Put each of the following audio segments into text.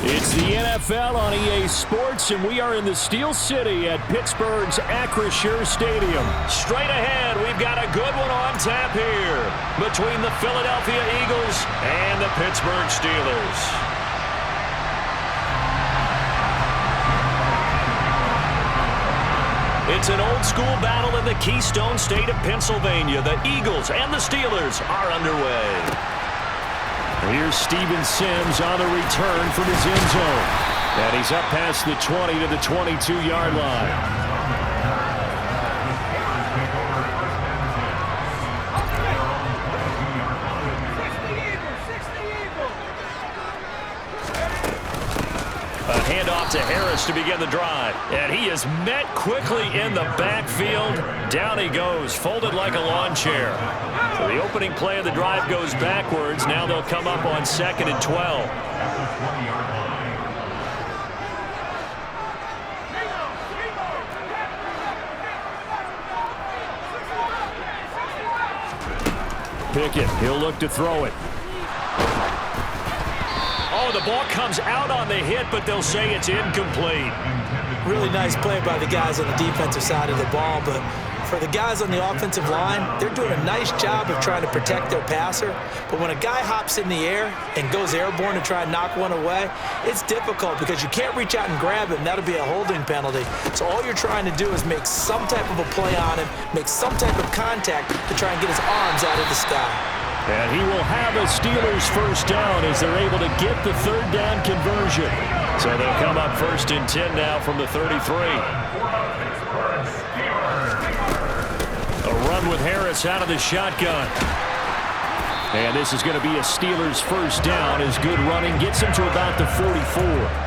It's the NFL on EA Sports, and we are in the Steel City at Pittsburgh's Acrisure Stadium. Straight ahead, we've got a good one on tap here between the Philadelphia Eagles and the Pittsburgh Steelers. It's an old-school battle in the Keystone State of Pennsylvania. The Eagles and the Steelers are underway. Here's Steven Sims on the return from his end zone. And he's up past the 20 to the 22-yard line. A handoff to Harris to begin the drive. And he is met quickly in the backfield. Down he goes, folded like a lawn chair. So the opening play of the drive goes backwards. Now they'll come up on 2nd and 12. Pickett, he'll look to throw it. Oh, the ball comes out on the hit, but they'll say it's incomplete. Really nice play by the guys on the defensive side of the ball, but for the guys on the offensive line, they're doing a nice job of trying to protect their passer. But when a guy hops in the air and goes airborne to try and knock one away, it's difficult because you can't reach out and grab him. That'll be a holding penalty. So all you're trying to do is make some type of a play on him, make some type of contact to try and get his arms out of the sky. And he will have a Steelers first down as they're able to get the third down conversion. So they'll come up 1st and 10 now from the 33. A run with Harris out of the shotgun. And this is going to be a Steelers first down as good running gets him to about the 44.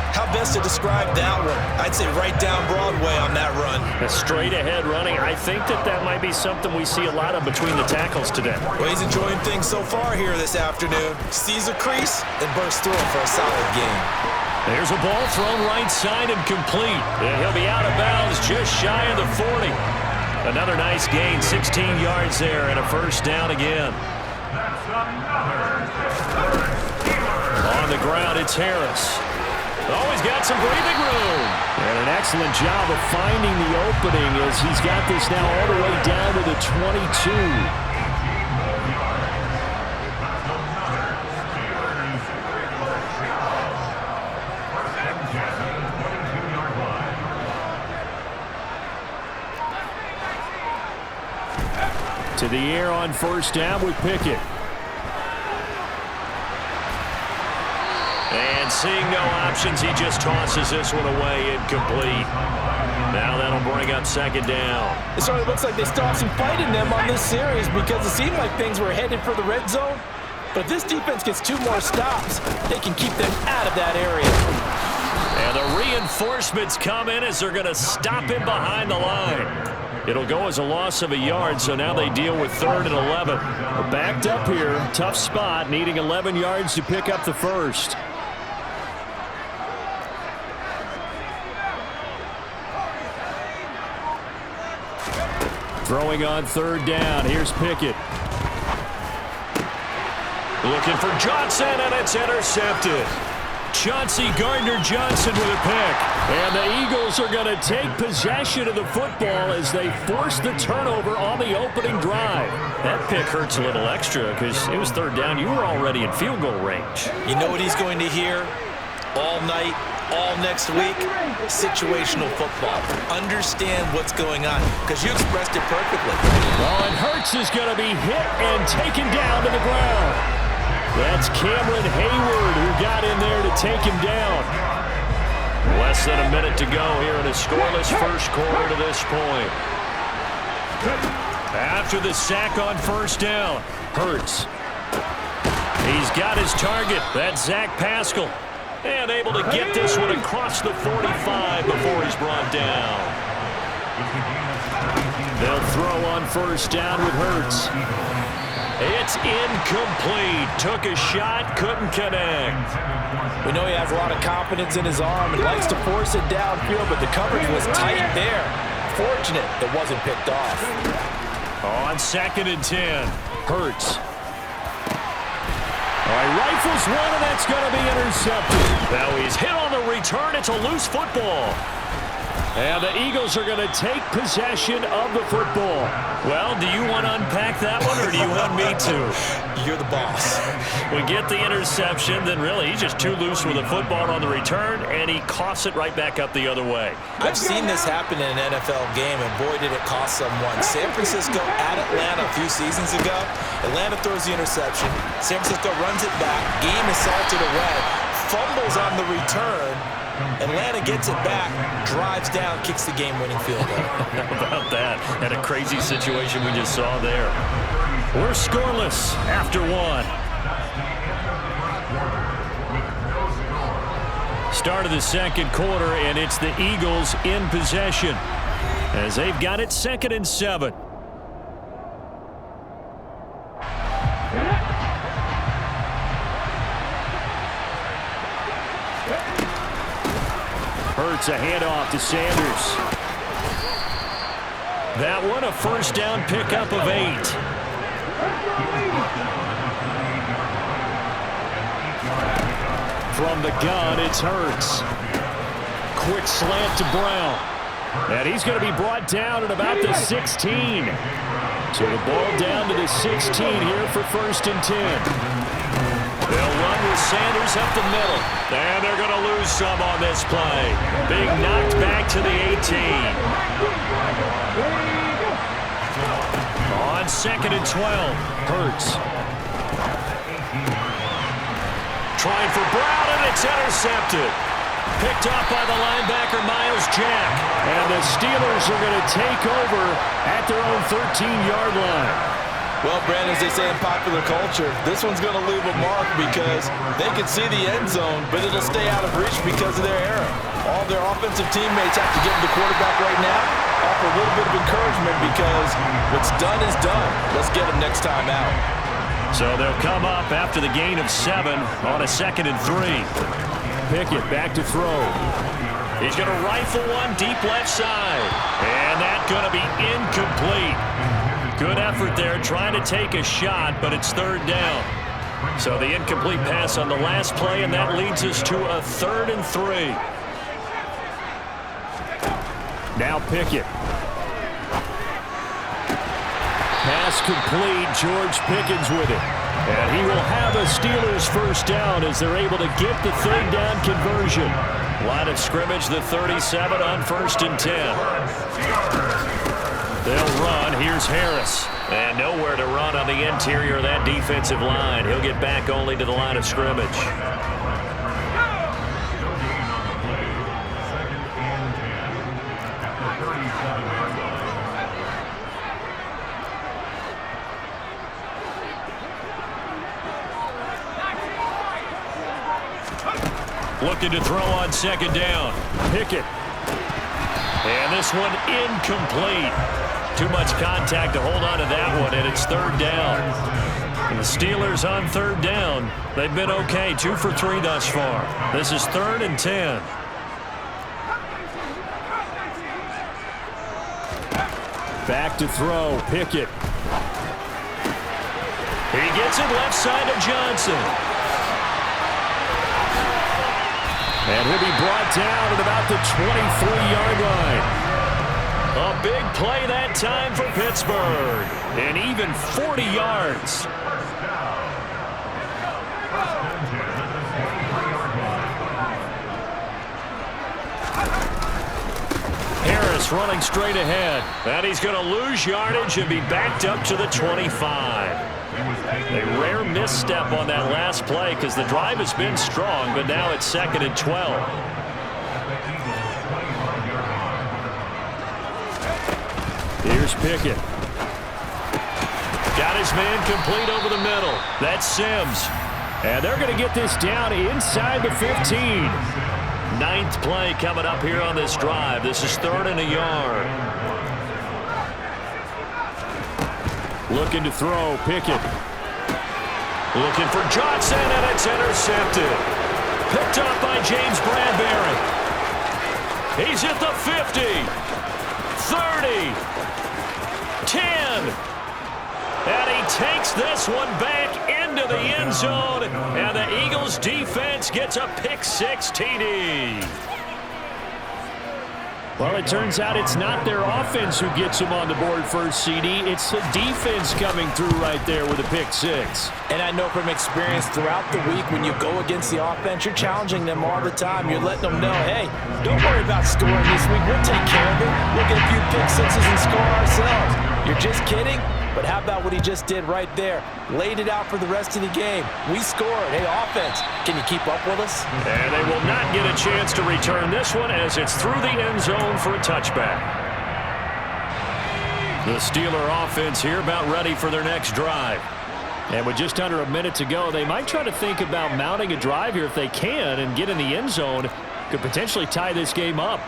How best to describe that one? I'd say right down Broadway on that run. A straight ahead running. I think that might be something we see a lot of between the tackles today. Well, he's enjoying things so far here this afternoon. Sees a crease and bursts through it for a solid game. There's a ball thrown right side and complete. And he'll be out of bounds just shy of the 40. Another nice gain, 16 yards there, and a first down again. On the ground, it's Harris. Oh, he's got some breathing room. And an excellent job of finding the opening as he's got this now all the way down to the 22. To the air on first down with Pickett. And seeing no options, he just tosses this one away, incomplete. Now that'll bring up 2nd down. It sort of looks like they still have some fight in them on this series because it seemed like things were headed for the red zone. But if this defense gets 2 more stops, they can keep them out of that area. And the reinforcements come in as they're going to stop him behind the line. It'll go as a loss of a yard, so now they deal with 3rd and 11. We're backed up here, tough spot, needing 11 yards to pick up the first. Throwing on 3rd down. Here's Pickett. Looking for Johnson, and it's intercepted. Chauncey Gardner-Johnson with a pick. And the Eagles are going to take possession of the football as they force the turnover on the opening drive. That pick hurts a little extra because it was 3rd down. You were already in field goal range. You know what he's going to hear all night, all next week? Situational football. Understand what's going on because you expressed it perfectly. Oh, and Hurts is going to be hit and taken down to the ground. That's Cameron Hayward who got in there to take him down. Less than a minute to go here in a scoreless first quarter to this point. After the sack on first down, Hurts. He's got his target. That's Zach Pascal. And able to get this one across the 45 before he's brought down. They'll throw on first down with Hurts. It's incomplete. Took a shot, couldn't connect. We know he has a lot of confidence in his arm and likes to force it downfield, but the coverage was tight there. Fortunate it wasn't picked off. On 2nd and 10, Hurts. All right, rifles one, and that's going to be intercepted. Now he's hit on the return. It's a loose football. And the Eagles are going to take possession of the football. Well, do you want to unpack that one, or do you want me to? You're the boss. We get the interception, then really he's just too loose with the football on the return, and he coughs it right back up the other way. I've seen this happen in an NFL game, and boy, did it cost someone. San Francisco at Atlanta a few seasons ago. Atlanta throws the interception. San Francisco runs it back. Game is salted away. Fumbles on the return. Atlanta gets it back, drives down, kicks the game-winning field goal. How about that? And a crazy situation we just saw there. We're scoreless after one. Start of the second quarter, and it's the Eagles in possession as they've got it 2nd and 7. Hurts a handoff to Sanders. That one a first down pickup of 8. From the gun, it's Hurts. Quick slant to Brown. And he's going to be brought down at about the 16. So the ball down to the 16 here for 1st and 10. They'll run with Sanders up the middle. And they're going to lose some on this play. Being knocked back to the 18. On 2nd and 12, Hurts. Trying for Brown, and it's intercepted. Picked up by the linebacker, Miles Jack. And the Steelers are going to take over at their own 13-yard line. Well, Brandon, as they say in popular culture, this one's going to leave a mark because they can see the end zone, but it'll stay out of reach because of their error. All their offensive teammates have to give the quarterback right now, offer a little bit of encouragement because what's done is done. Let's get them next time out. So they'll come up after the gain of 7 on a 2nd and 3. Pickett back to throw. He's going to rifle one deep left side. And that's going to be incomplete. Good effort there trying to take a shot, but it's 3rd down. So the incomplete pass on the last play, and that leads us to a 3rd and 3. Now Pickett. Pass complete. George Pickens with it. And he will have a Steelers first down as they're able to get the 3rd down conversion. Line of scrimmage, the 37 on 1st and 10. They'll run. Here's Harris. And nowhere to run on the interior of that defensive line. He'll get back only to the line of scrimmage. Looking to throw on 2nd down. Pickett. And this one incomplete. Too much contact to hold on to that one, and it's 3rd down. And the Steelers on 3rd down. They've been okay, 2 for 3 thus far. This is 3rd and 10. Back to throw. Pickett. He gets it left side to Johnson. And he'll be brought down at about the 23-yard line. A big play that time for Pittsburgh. And even 40 yards. Harris running straight ahead. And he's going to lose yardage and be backed up to the 25. A rare misstep on that last play because the drive has been strong, but now it's 2nd and 12. Here's Pickett. Got his man complete over the middle. That's Sims. And they're going to get this down inside the 15. 9th play coming up here on this drive. This is 3rd and a yard. Looking to throw. Pickett. Looking for Johnson, and it's intercepted. Picked up by James Bradbury. He's at the 50, 30, 10. And he takes this one back into the end zone. And the Eagles defense gets a pick six TD. Well, it turns out it's not their offense who gets them on the board first, CD. It's the defense coming through right there with a pick six. And I know from experience throughout the week when you go against the offense, you're challenging them all the time. You're letting them know, hey, don't worry about scoring this week. We'll take care of it. We'll get a few pick sixes and score ourselves. You're just kidding? But how about what he just did right there? Laid it out for the rest of the game. We scored. Hey, offense, can you keep up with us? And they will not get a chance to return this one as it's through the end zone for a touchback. The Steeler offense here about ready for their next drive. And with just under a minute to go, they might try to think about mounting a drive here if they can and get in the end zone. Could potentially tie this game up.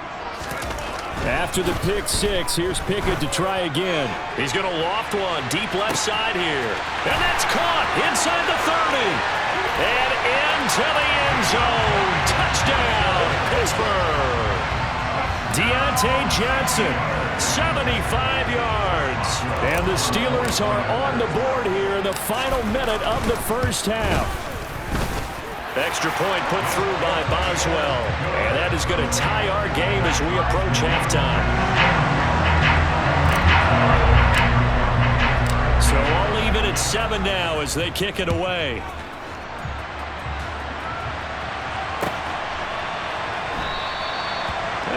After the pick six, here's Pickett to try again. He's going to loft one deep left side here. And that's caught inside the 30. And into the end zone. Touchdown, Pittsburgh. Deontay Johnson, 75 yards. And the Steelers are on the board here in the final minute of the first half. Extra point put through by Boswell. And that is going to tie our game as we approach halftime. So all even at 7 now as they kick it away.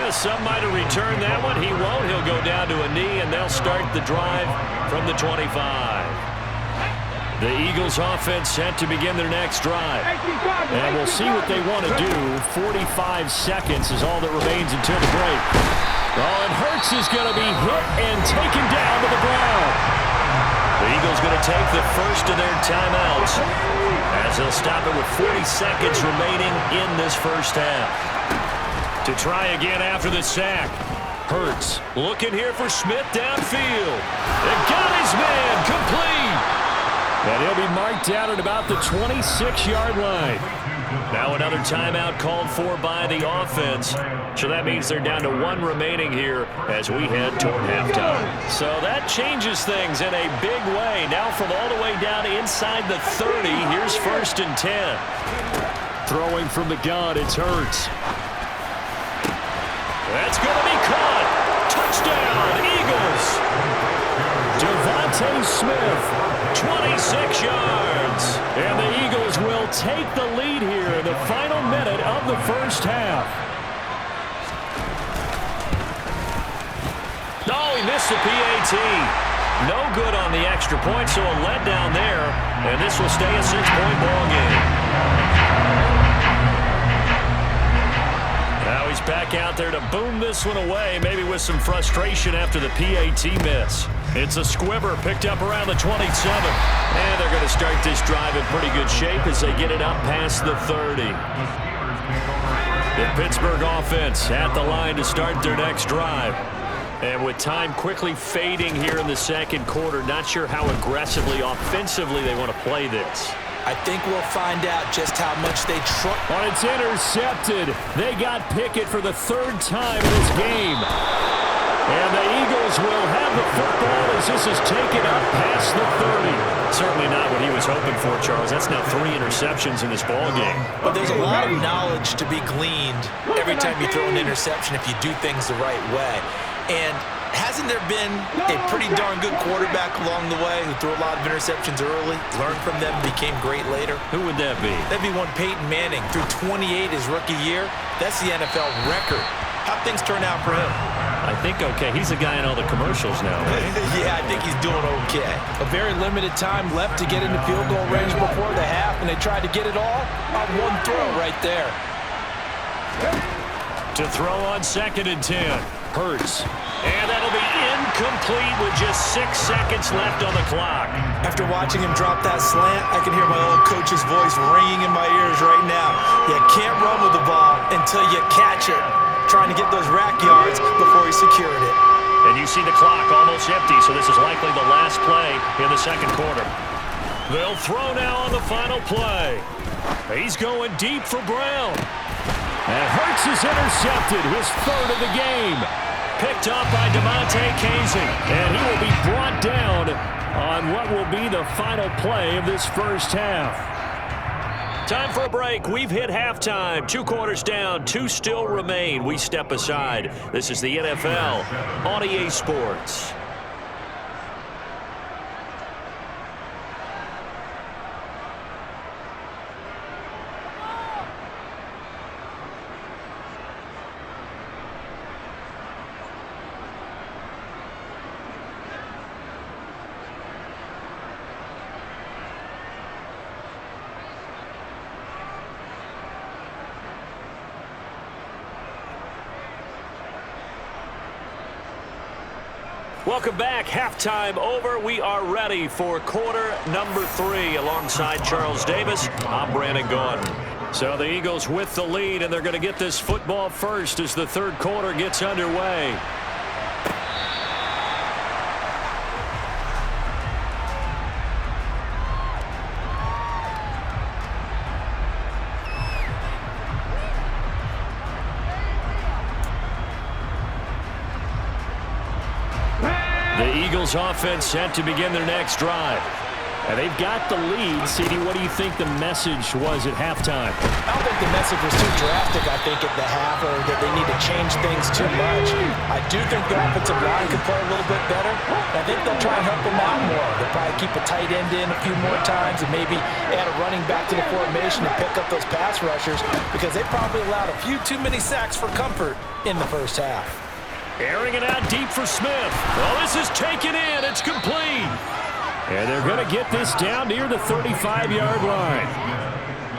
Some might have returned that one. He won't. He'll go down to a knee, and they'll start the drive from the 25. The Eagles offense set to begin their next drive. And we'll see what they want to do. 45 seconds is all that remains until the break. Oh, and Hurts is going to be hit and taken down to the ground. The Eagles going to take the first of their timeouts as they'll stop it with 40 seconds remaining in this first half. To try again after the sack. Hurts looking here for Smith downfield. And got his man complete. And he'll be marked down at about the 26-yard line. Now another timeout called for by the offense. So that means they're down to 1 remaining here as we head toward halftime. So that changes things in a big way. Now from all the way down inside the 30, here's 1st and 10. Throwing from the gun, it's Hurts. That's going to be caught. Touchdown, Eagles. Devontae Smith, 26 yards. And the Eagles will take the lead here in the final minute of the first half. Oh, he missed the PAT. No good on the extra point, so a letdown there. And this will stay a 6-point ball game. Now he's back out there to boom this one away, maybe with some frustration after the PAT miss. It's a squibber picked up around the 27. And they're going to start this drive in pretty good shape as they get it up past the 30. The Pittsburgh offense at the line to start their next drive. And with time quickly fading here in the second quarter, not sure how aggressively, offensively they want to play this. I think we'll find out just how much they trust. Oh, it's intercepted. They got Pickett for the 3rd time in this game. And the Eagles will have the football as this is taken up past the 30. Certainly not what he was hoping for, Charles. That's now 3 interceptions in this ball game. But there's a lot of knowledge to be gleaned every time you throw an interception if you do things the right way. And hasn't there been a pretty darn good quarterback along the way who threw a lot of interceptions early, learned from them, became great later? Who would that be? That'd be one Peyton Manning. Threw 28 his rookie year. That's the NFL record. How'd things turn out for him? I think okay. He's the guy in all the commercials now, right? Yeah, I think he's doing okay. A very limited time left to get into field goal range before the half, and they tried to get it all on one throw right there. To throw on 2nd and 10. Hurts. And that'll be incomplete with just 6 seconds left on the clock. After watching him drop that slant, I can hear my old coach's voice ringing in my ears right now. You can't run with the ball until you catch it. Trying to get those rack yards before he secured it. And you see the clock almost empty, so this is likely the last play in the second quarter. They'll throw now on the final play. He's going deep for Brown. And Hurts is intercepted, his 3rd of the game. picked up by DeMonte Casey. And he will be brought down on what will be the final play of this first half. Time for a break. We've hit halftime. 2 quarters down, 2 still remain. We step aside. This is the NFL on EA Sports. Welcome back. Halftime over. We are ready for quarter number 3 alongside Charles Davis. I'm Brandon Gordon. So the Eagles with the lead, and they're going to get this football first as the third quarter gets underway. The Eagles offense set to begin their next drive. And they've got the lead. CD, what do you think the message was at halftime? I don't think the message was too drastic, I think, at the half, or that they need to change things too much. I do think the offensive line could play a little bit better. I think they'll try and help them out more. They'll probably keep a tight end in a few more times and maybe add a running back to the formation and pick up those pass rushers, because they probably allowed a few too many sacks for comfort in the first half. Airing it out deep for Smith. Well, this is taken in. It's complete. And they're going to get this down near the 35-yard line.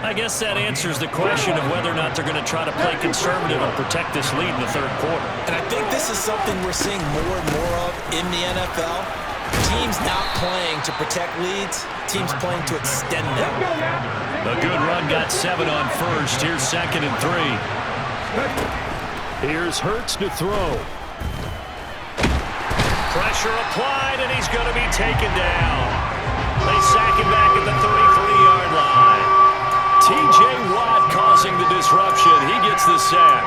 I guess that answers the question of whether or not they're going to try to play conservative and protect this lead in the third quarter. And I think this is something we're seeing more and more of in the NFL. Teams not playing to protect leads, teams playing to extend them. A good run got 7 on first. Here's 2nd and 3. Here's Hurts to throw. Pressure applied, and he's going to be taken down. They sack him back at the 33-yard line. T.J. Watt causing the disruption. He gets the sack.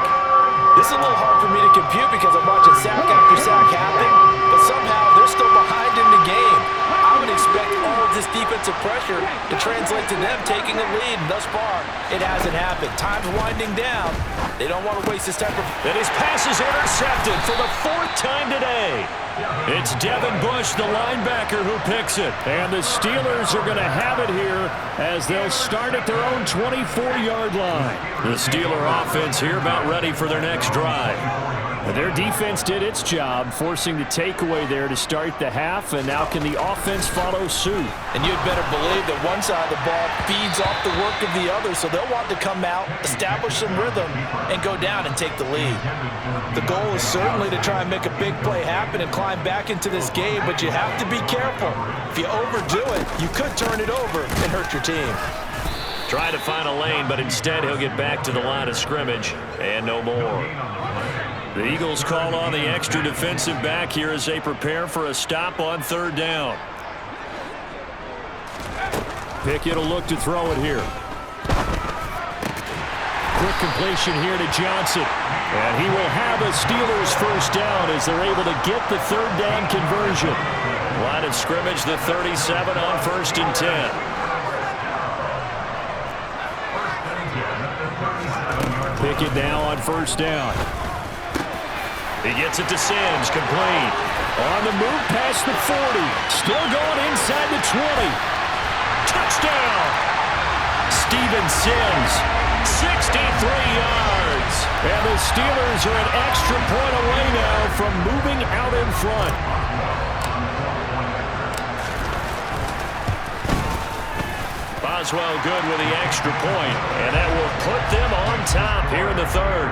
This is a little hard for me to compute because I'm watching sack after sack happen, but somehow they're still behind in the game. I would expect all of this defensive pressure to translate to them taking a lead, and thus far, it hasn't happened. Time's winding down. They don't want to waste this type of... And his pass is intercepted for the 4th time today. It's Devin Bush, the linebacker, who picks it. And the Steelers are going to have it here as they'll start at their own 24-yard line. The Steeler offense here about ready for their next drive. Their defense did its job, forcing the takeaway there to start the half, and now can the offense follow suit? And you'd better believe that one side of the ball feeds off the work of the other, so they'll want to come out, establish some rhythm, and go down and take the lead. The goal is certainly to try and make a big play happen and climb back into this game, but you have to be careful. If you overdo it, you could turn it over and hurt your team. Try to find a lane, but instead he'll get back to the line of scrimmage, and no more. The Eagles call on the extra defensive back here as they prepare for a stop on 3rd down. Pickett will look to throw it here. Quick completion here to Johnson. And he will have a Steelers first down as they're able to get the 3rd down conversion. Line of scrimmage, the 37 on 1st and 10. Pickett now on 1st down. He gets it to Sims, complete. On the move past the 40. Still going inside the 20. Touchdown! Steven Sims, 63 yards. And the Steelers are an extra point away now from moving out in front. Boswell good with the extra point, and that will put them on top here in the 3rd.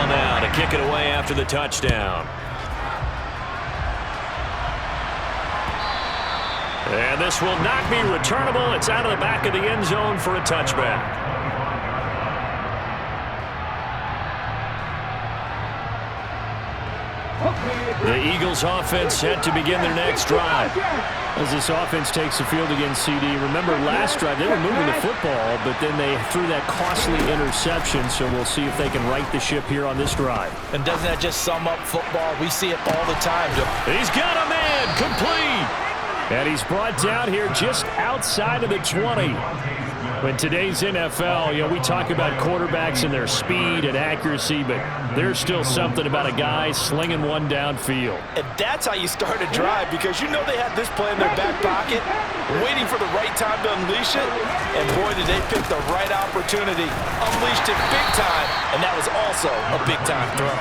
Now to kick it away after the touchdown. And this will not be returnable. It's out of the back of the end zone for a touchback. The Eagles offense set to begin their next drive. As this offense takes the field against CD, remember last drive they were moving the football, but then they threw that costly interception, so we'll see if they can right the ship here on this drive. And doesn't that just sum up football? We see it all the time, Joe. He's got a man, complete. And he's brought down here just outside of the 20. In today's NFL, we talk about quarterbacks and their speed and accuracy, but there's still something about a guy slinging one downfield. And that's how you start a drive, because you know they had this play in their back pocket, waiting for the right time to unleash it. And boy, did they pick the right opportunity. Unleashed it big time, and that was also a big-time throw.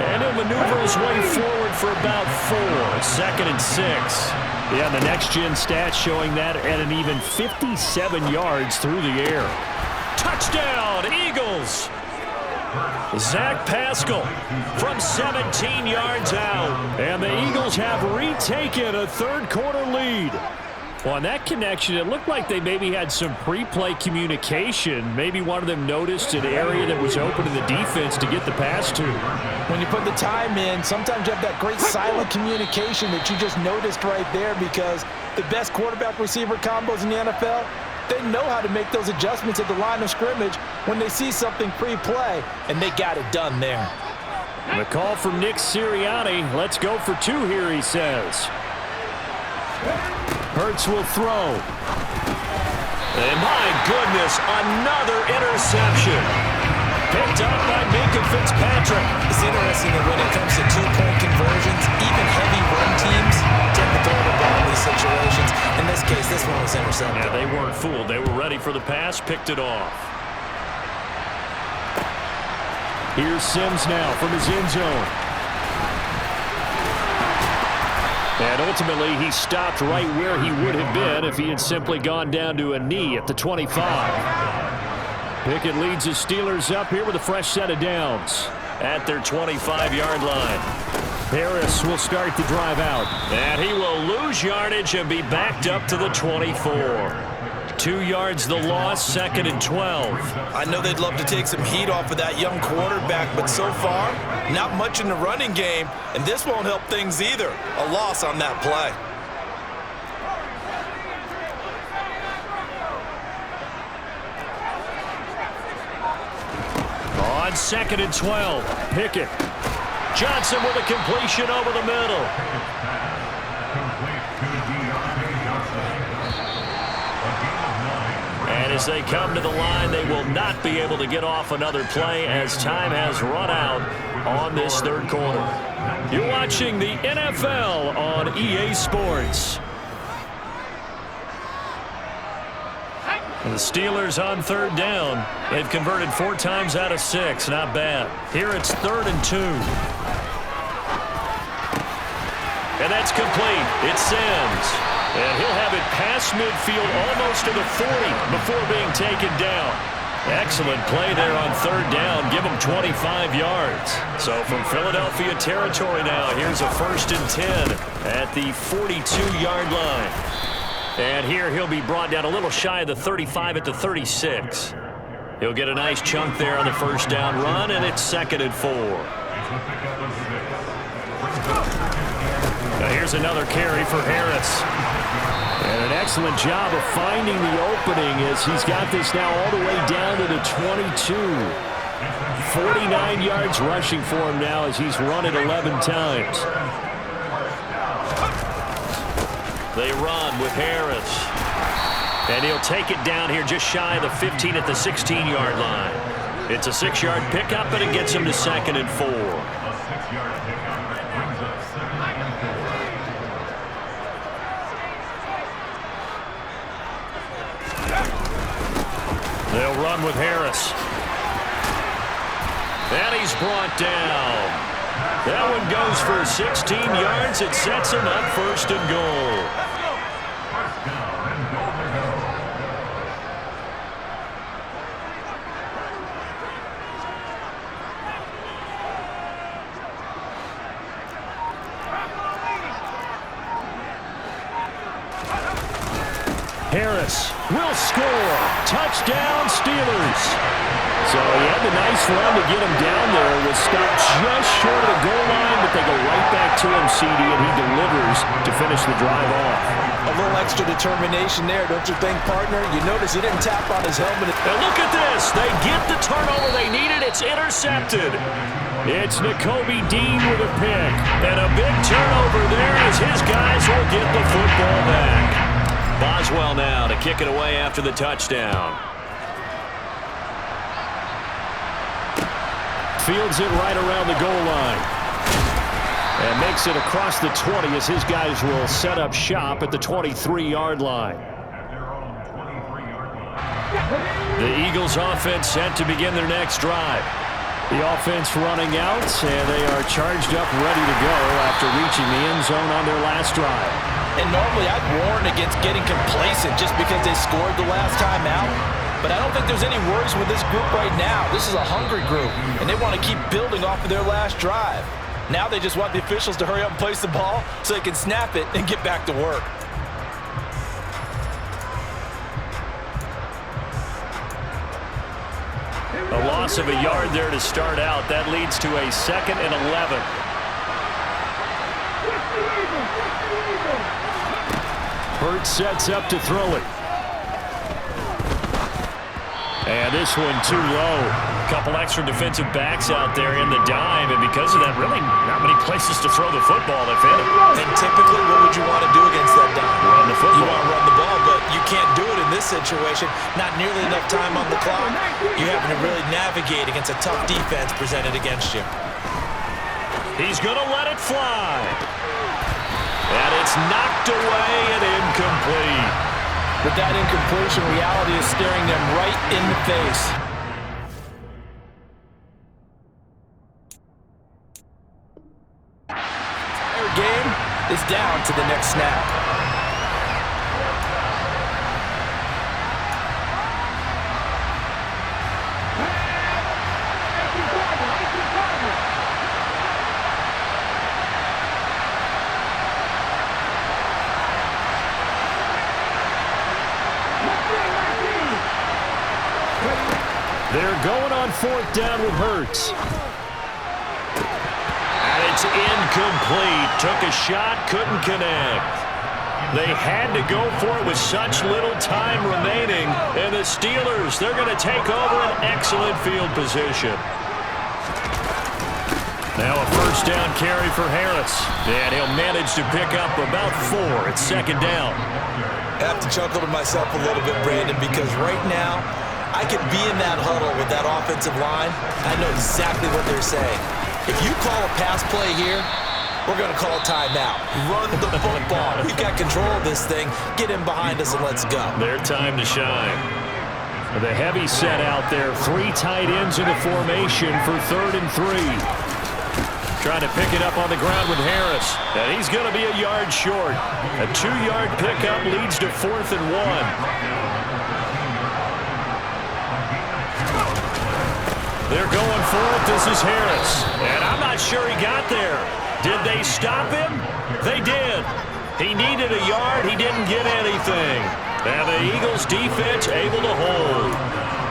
And he'll maneuver his way forward for about 4. 2nd and 6. Yeah, the next-gen stats showing that at an even 57 yards through the air. Touchdown, Eagles! Zach Pascal from 17 yards out. And the Eagles have retaken a third-quarter lead. Well, on that connection, it looked like they maybe had some pre-play communication. Maybe one of them noticed an area that was open in the defense to get the pass to. When you put the time in, sometimes you have that great silent communication that you just noticed right there, because the best quarterback-receiver combos in the NFL, they know how to make those adjustments at the line of scrimmage when they see something pre-play, and they got it done there. The call from Nick Sirianni. Let's go for 2 here, he says. Hurts will throw. And my goodness, another interception. Picked up by Minka Fitzpatrick. It's interesting that when it comes to two-point conversions, even heavy run teams tend to throw the ball in these situations. In this case, this one was intercepted. Yeah, they weren't fooled. They were ready for the pass, picked it off. Here's Sims now from his end zone. And ultimately, he stopped right where he would have been if he had simply gone down to a knee at the 25. Pickett leads the Steelers up here with a fresh set of downs. At their 25-yard line. Harris will start the drive out. And he will lose yardage and be backed up to the 24. 2 yards the loss, 2nd and 12. I know they'd love to take some heat off of that young quarterback, but so far, not much in the running game, and this won't help things either. A loss on that play. On 2nd and 12, Pickett. Johnson with a completion over the middle. And as they come to the line, they will not be able to get off another play as time has run out on this third quarter. You're watching the NFL on EA Sports. The Steelers on 3rd down. They've converted 4 times out of 6. Not bad. Here it's 3rd and 2. And that's complete. It's Sims. And he'll have it past midfield almost to the 40 before being taken down. Excellent play there on 3rd down. Give him 25 yards. So from Philadelphia territory now, here's a 1st and 10 at the 42-yard line. And here he'll be brought down a little shy of the 35 at the 36. He'll get a nice chunk there on the 1st down run, and it's 2nd and 4. Now here's another carry for Harris. And an excellent job of finding the opening as he's got this now all the way down to the 22. 49 yards rushing for him now as he's run it 11 times. They run with Harris. And he'll take it down here just shy of the 15 at the 16-yard line. It's a 6-yard pickup, and it gets him to 2nd and 4. They'll run with Harris. And he's brought down. That one goes for 16 yards. It sets him up 1st and goal. Harris will score. Touchdown, Steelers. So he had the nice run to get him down there. Was stopped just short of the goal line, but they go right back to him, CD, and he delivers to finish the drive off. A little extra determination there, don't you think, partner? You notice he didn't tap on his helmet. And look at this. They get the turnover they needed. It's intercepted. It's Nakobe Dean with a pick. And a big turnover there as his guys will get the football back. Boswell now to kick it away after the touchdown. Fields it right around the goal line. And makes it across the 20 as his guys will set up shop at the 23-yard line. The Eagles offense set to begin their next drive. The offense running out, and they are charged up, ready to go after reaching the end zone on their last drive. And normally I'd warn against getting complacent just because they scored the last time out. But I don't think there's any worries with this group right now. This is a hungry group, and they want to keep building off of their last drive. Now they just want the officials to hurry up and place the ball so they can snap it and get back to work. A loss of a yard there to start out. That leads to a 2nd and 11. Hurts sets up to throw it. And this one too low. A couple extra defensive backs out there in the dime, and because of that, really not many places to throw the football if any. And typically, what would you want to do against that dime? Run the football. You want to run the ball, but you can't do it in this situation. Not nearly enough time on the clock. You're having to really navigate against a tough defense presented against you. He's going to let it fly. And it's knocked away and incomplete. But that incompletion, reality is staring them right in the face. Their game is down to the next snap. They're going on 4th down with Hurts. And it's incomplete. Took a shot, couldn't connect. They had to go for it with such little time remaining. And the Steelers, they're going to take over an excellent field position. Now a 1st down carry for Harris. And he'll manage to pick up about 4 at 2nd down. I have to chuckle to myself a little bit, Brandon, because right now, I could be in that huddle with that offensive line. I know exactly what they're saying. If you call a pass play here, we're going to call a timeout. Run the football. We've got control of this thing. Get in behind us and let's go. Their time to shine. The heavy set out there. 3 tight ends in the formation for 3rd and 3. Trying to pick it up on the ground with Harris. And he's going to be a yard short. A 2-yard pickup leads to 4th and 1. They're going for it. This is Harris. And I'm not sure he got there. Did they stop him? They did. He needed a yard. He didn't get anything. And the Eagles defense able to hold.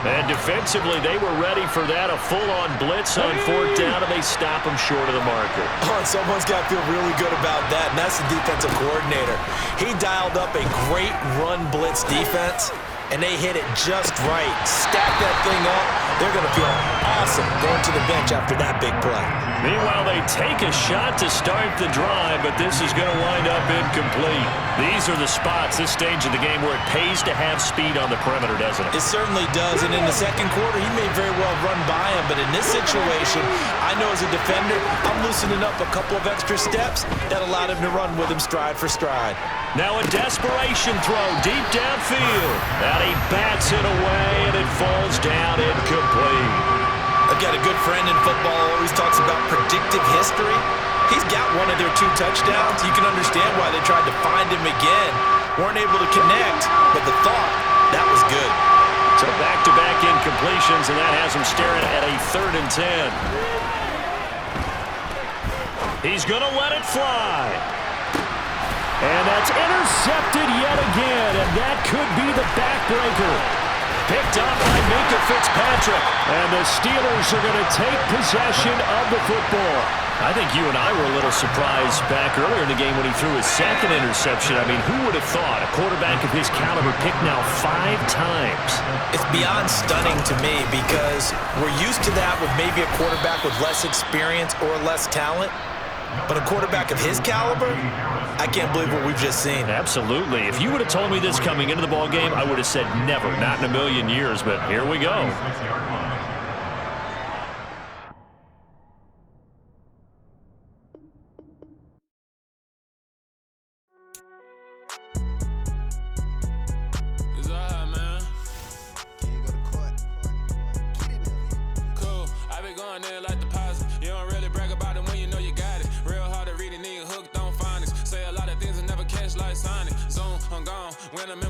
And defensively, they were ready for that. A full-on blitz on 4th down, and they stop him short of the marker. Oh, and someone's got to feel really good about that, and that's the defensive coordinator. He dialed up a great run blitz defense, and they hit it just right. Stack that thing up. They're going to feel awesome going to the bench after that big play. Meanwhile, they take a shot to start the drive, but this is going to wind up incomplete. These are the spots, this stage of the game, where it pays to have speed on the perimeter, doesn't it? It certainly does, and in the second quarter, he may very well run by him, but in this situation, I know as a defender, I'm loosening up a couple of extra steps that allowed him to run with him stride for stride. Now a desperation throw deep downfield. And he bats it away, and it falls down incomplete. I've got a good friend in football who always talks about predictive history. He's got one of their 2 touchdowns. You can understand why they tried to find him again. Weren't able to connect, but the thought, that was good. So back-to-back incompletions, and that has him staring at a 3rd and 10. He's going to let it fly. And that's intercepted yet again, and that could be the backbreaker. picked up by Minka Fitzpatrick. And the Steelers are going to take possession of the football. I think you and I were a little surprised back earlier in the game when he threw his second interception. I mean, who would have thought a quarterback of his caliber picked now 5 times? It's beyond stunning to me because we're used to that with maybe a quarterback with less experience or less talent. But a quarterback of his caliber, I can't believe what we've just seen. Absolutely. If you would have told me this coming into the ball game, I would have said never, not in a million years. But here we go. Like Sonic, zone, I'm gone. When I'm in